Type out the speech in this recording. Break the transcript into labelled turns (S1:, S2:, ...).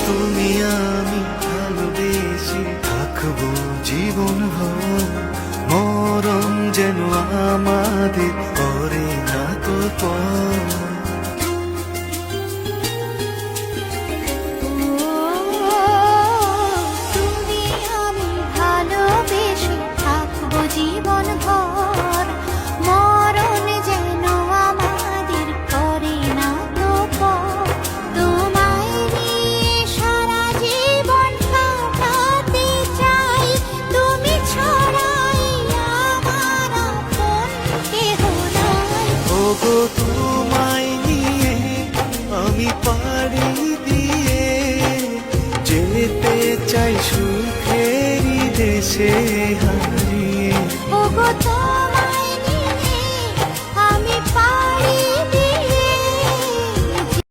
S1: তুমি আমি ভালোবেসে থাকবো জীবন ভর, মরণ যেন আমাদের করে না তো পর।
S2: তুমি আমি ভালোবেসে থাকবো জীবন ভর, মরণ যেন আমাদের করে না তো পর। তোমায় নিয়ে সারা জীবন কাটাতে চাই, তুমি ছাড়াই আমার আপন কেহ নাই।
S1: ওগো তোমায় নিয়ে আমি পাড়ি দিয়ে যেতে চাই সুখেরই দেশে হারিয়ে।
S2: ওগো